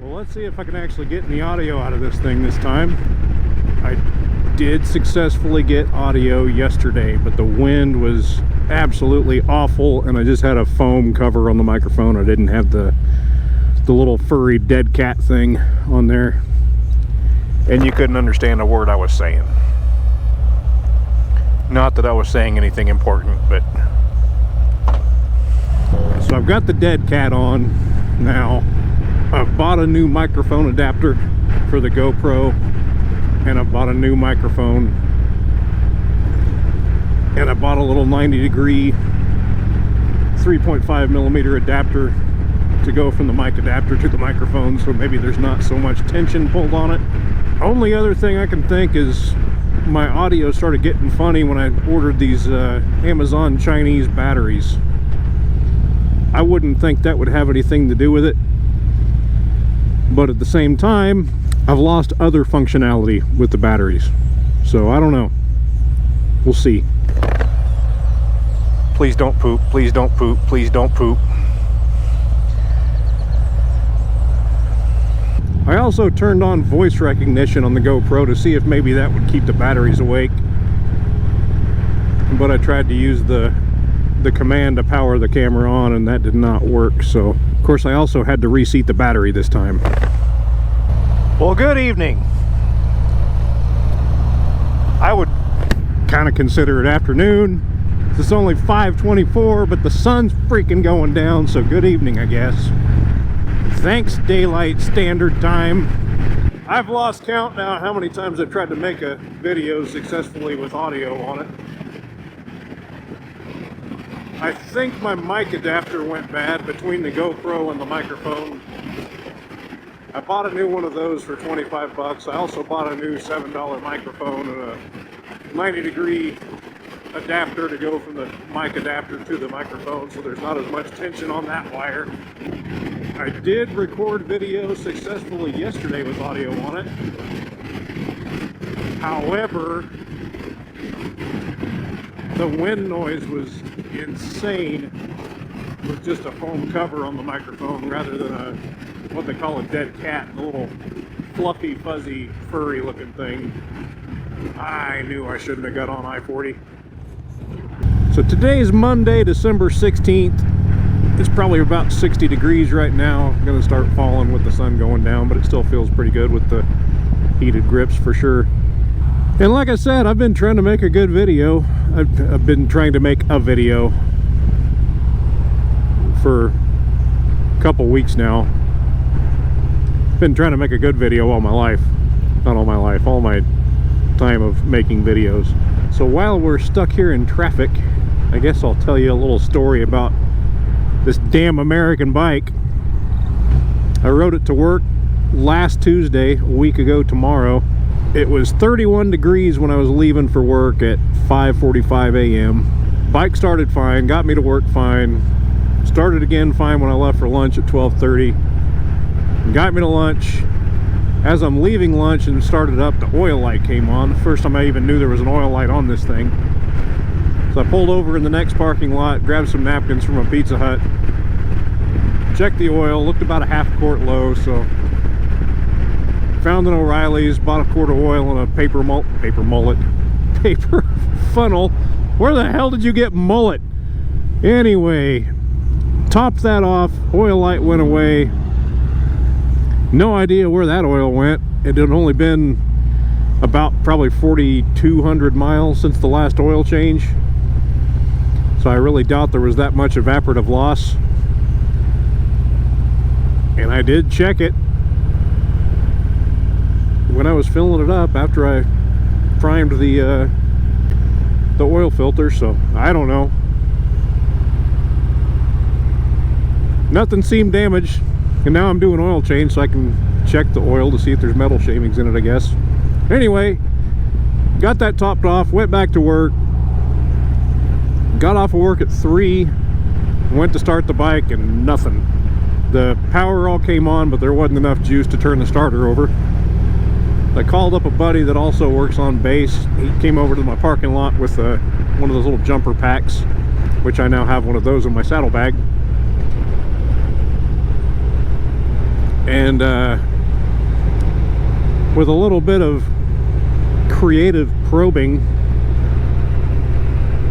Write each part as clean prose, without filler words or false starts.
Well, let's see if I can actually get any audio out of this thing this time. I did successfully get audio yesterday, but the wind was absolutely awful, and I just had a foam cover on the microphone. I didn't have the little furry dead cat thing on there, and you couldn't understand a word I was saying. Not that I was saying anything important, but... So I've got the dead cat on now. I've bought a new microphone adapter for the GoPro, and I bought a new microphone, and I bought a little 90-degree 3.5mm adapter to go from the mic adapter to the microphone, so maybe there's not so much tension pulled on it. Only other thing I can think is my audio started getting funny when I ordered these Amazon Chinese batteries. I wouldn't think that would have anything to do with it, but at the same time, I've lost other functionality with the batteries, so I don't know. We'll see. Please don't poop, please don't poop, please don't poop. I also turned on voice recognition on the GoPro to see if maybe that would keep the batteries awake, but I tried to use the command to power the camera on, and that did not work. So of course I also had to reseat the battery this time. Well, good evening. I would kind of consider it afternoon. It's only 5:24, but the sun's freaking going down, so good evening, I guess. Thanks, Daylight Standard Time. I've lost count now how many times I've tried to make a video successfully with audio on it. I think my mic adapter went bad between the GoPro and the microphone. I bought a new one of those for 25 bucks. I also bought a new $7 microphone and a 90-degree adapter to go from the mic adapter to the microphone, so there's not as much tension on that wire. I did record video successfully yesterday with audio on it. However, the wind noise was insane with just a foam cover on the microphone rather than a, what they call a dead cat, a little fluffy, fuzzy, furry looking thing. I knew I shouldn't have got on I-40. So today's Monday, December 16th. It's probably about 60 degrees right now. I'm gonna start falling with the sun going down, but it still feels pretty good with the heated grips for sure. And like I said, I've been trying to make a good video. I've been trying to make a video for a couple weeks now. Been trying to make a good video all my life. Not all my life, all my time of making videos. So while we're stuck here in traffic, I guess I'll tell you a little story about this damn American bike. I rode it to work last Tuesday, a week ago tomorrow. It was 31 degrees when I was leaving for work at 5:45 a.m. Bike started fine, got me to work fine. Started again fine when I left for lunch at 12:30. Got me to lunch. As I'm leaving lunch and started up, the oil light came on. The first time I even knew there was an oil light on this thing. So I pulled over in the next parking lot, grabbed some napkins from a Pizza Hut, checked the oil, looked about a half quart low, so found an O'Reilly's, bought a quart of oil and a paper funnel. Where the hell did you get mullet? Anyway, topped that off, oil light went away. No idea where that oil went. It had only been about probably 4,200 miles since the last oil change. So I really doubt there was that much evaporative loss. And I did check it when I was filling it up after I primed the oil filter, so I don't know. Nothing seemed damaged, and now I'm doing oil change so I can check the oil to see if there's metal shavings in it, I guess. Anyway, got that topped off, went back to work. Got off of work at 3, went to start the bike, and nothing. The power all came on, but there wasn't enough juice to turn the starter over. I called up a buddy that also works on base. He came over to my parking lot with one of those little jumper packs, which I now have one of those in my saddlebag. And with a little bit of creative probing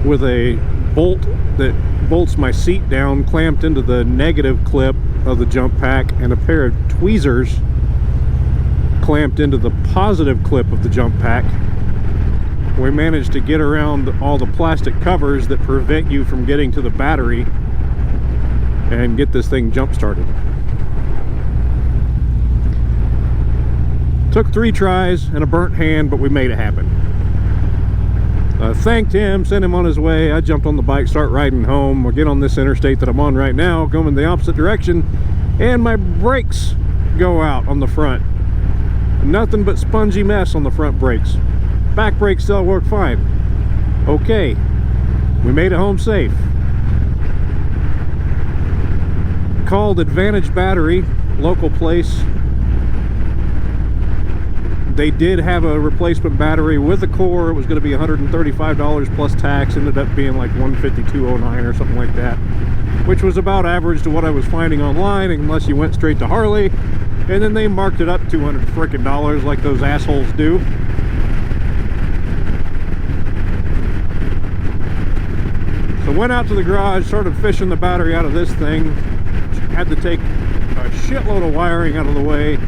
with a bolt that bolts my seat down clamped into the negative clip of the jump pack, and a pair of tweezers clamped into the positive clip of the jump pack, we managed to get around all the plastic covers that prevent you from getting to the battery and get this thing jump started. Took 3 tries and a burnt hand, but we made it happen. Thanked him, sent him on his way. I jumped on the bike, start riding home. We'll get on this interstate that I'm on right now, going in the opposite direction, and my brakes go out on the front. Nothing but spongy mess on the front brakes. Back brakes still work fine. Okay, we made it home safe. Called Advantage Battery, local place. They did have a replacement battery with a core. It was going to be $135 plus tax. Ended up being like $152.09 or something like that, which was about average to what I was finding online, unless you went straight to Harley. And then they marked it up $200 frickin' like those assholes do. So went out to the garage, started fishing the battery out of this thing. Had to take a shitload of wiring out of the way.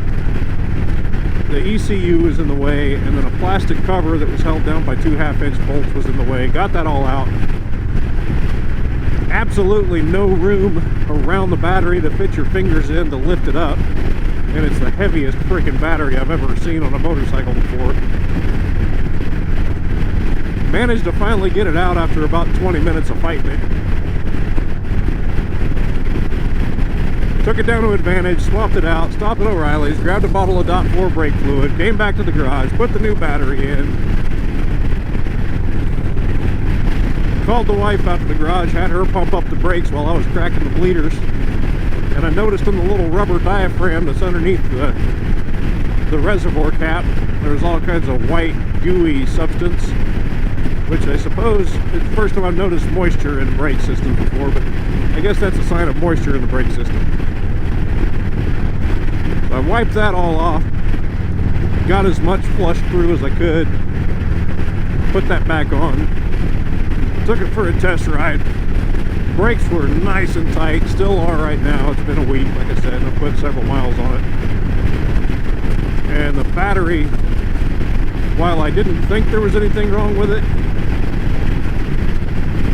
The ECU was in the way, and then a plastic cover that was held down by 2 1/2-inch bolts was in the way. Got that all out. Absolutely no room around the battery to fit your fingers in to lift it up. And it's the heaviest freaking battery I've ever seen on a motorcycle before. Managed to finally get it out after about 20 minutes of fighting it. Took it down to Advantage, swapped it out, stopped at O'Reilly's, grabbed a bottle of .4 brake fluid, came back to the garage, put the new battery in. Called the wife out to the garage, had her pump up the brakes while I was cracking the bleeders. And I noticed in the little rubber diaphragm that's underneath the reservoir cap, there's all kinds of white, gooey substance, which I suppose it's the first time I've noticed moisture in a brake system before, but I guess that's a sign of moisture in the brake system. So I wiped that all off, got as much flush through as I could, put that back on, took it for a test ride. Brakes were nice and tight, still are right now. It's been a week, like I said, and I've put several miles on it. And the battery, while I didn't think there was anything wrong with it,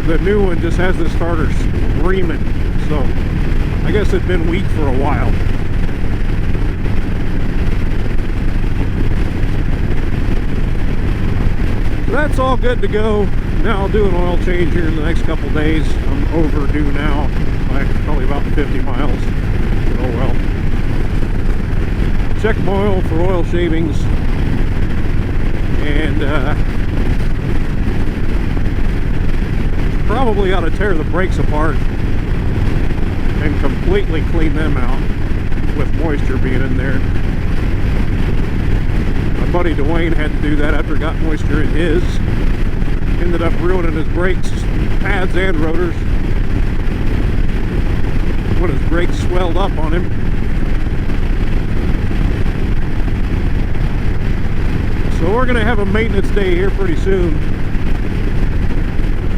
the new one just has this starter screaming. So I guess it'd been weak for a while. So that's all good to go. Now I'll do an oil change here in the next couple days. I'm overdue now by probably about 50 miles. But oh well. Check my oil for oil shavings. And probably ought to tear the brakes apart and completely clean them out with moisture being in there. My buddy Dwayne had to do that after it got moisture in his. Ended up ruining his brakes, pads and rotors when his brakes swelled up on him. So we're gonna have a maintenance day here pretty soon.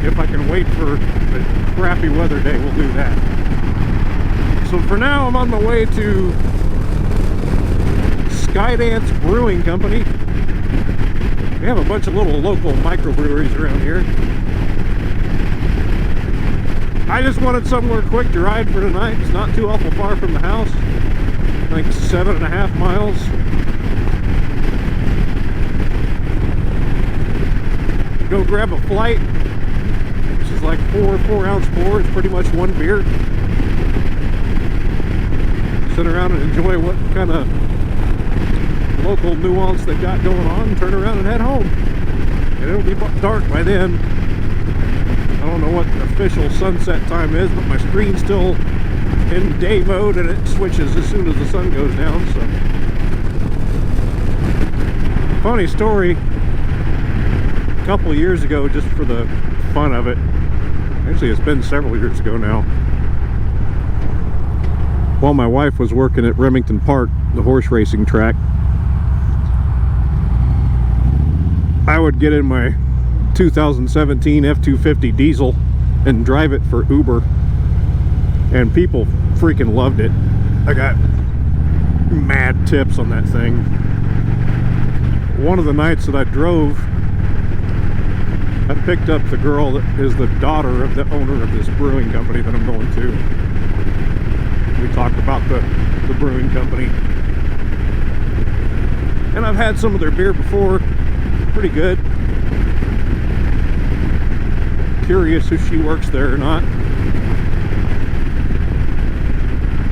If I can wait for a crappy weather day, we'll do that. So for now, I'm on my way to Skydance Brewing Company. We have a bunch of little local microbreweries around here. I just wanted somewhere quick to ride for tonight. It's not too awful far from the house. I think 7.5 miles. Go grab a flight, which is like 4-ounce pours, pretty much one beer. Sit around and enjoy what kind of local nuance they got going on, turn around and head home. And it'll be dark by then. I don't know what the official sunset time is, but my screen's still in day mode and it switches as soon as the sun goes down. So, funny story, a couple of years ago, just for the fun of it, actually it's been several years ago now, while my wife was working at Remington Park, the horse racing track, I would get in my 2017 F-250 diesel and drive it for Uber, and people freaking loved it. I got mad tips on that thing. One of the nights that I drove, I picked up the girl that is the daughter of the owner of this brewing company that I'm going to. We talked about the brewing company, and I've had some of their beer before. Pretty good. Curious if she works there or not.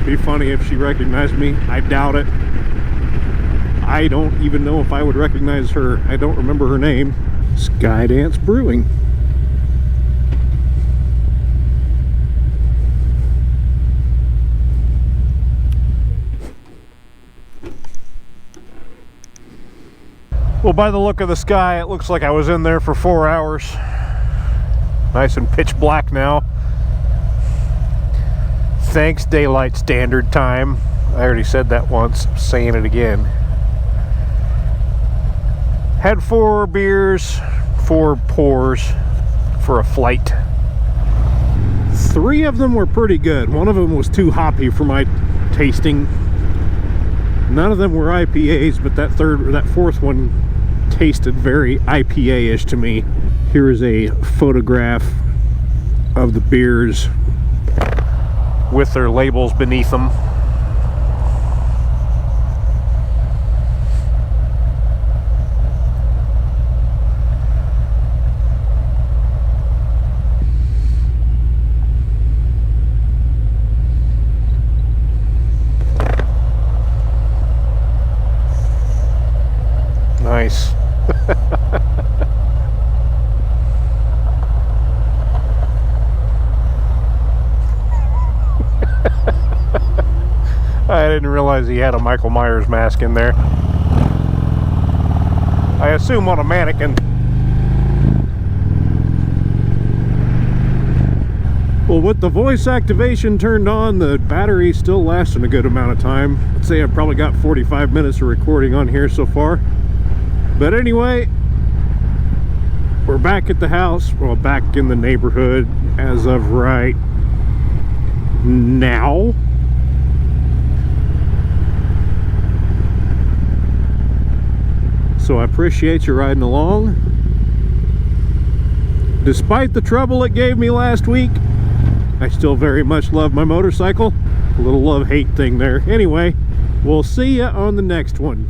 Be funny if she recognized me. I doubt it. I don't even know if I would recognize her. I don't remember her name. Skydance Brewing. Well, by the look of the sky, it looks like I was in there for 4 hours. Nice and pitch black now. Thanks, Daylight Standard Time. I already said that once, I'm saying it again. Had 4 beers, 4 pours for a flight. 3 of them were pretty good. One of them was too hoppy for my tasting. None of them were IPAs, but that fourth one tasted very IPA-ish to me. Here is a photograph of the beers with their labels beneath them. Nice. I didn't realize he had a Michael Myers mask in there. I assume on a mannequin. Well, with the voice activation turned on, the battery's still lasting a good amount of time. I'd say I've probably got 45 minutes of recording on here so far. But anyway, we're back at the house, well, back in the neighborhood as of right now. So I appreciate you riding along. Despite the trouble it gave me last week, I still very much love my motorcycle. A little love-hate thing there. Anyway, we'll see you on the next one.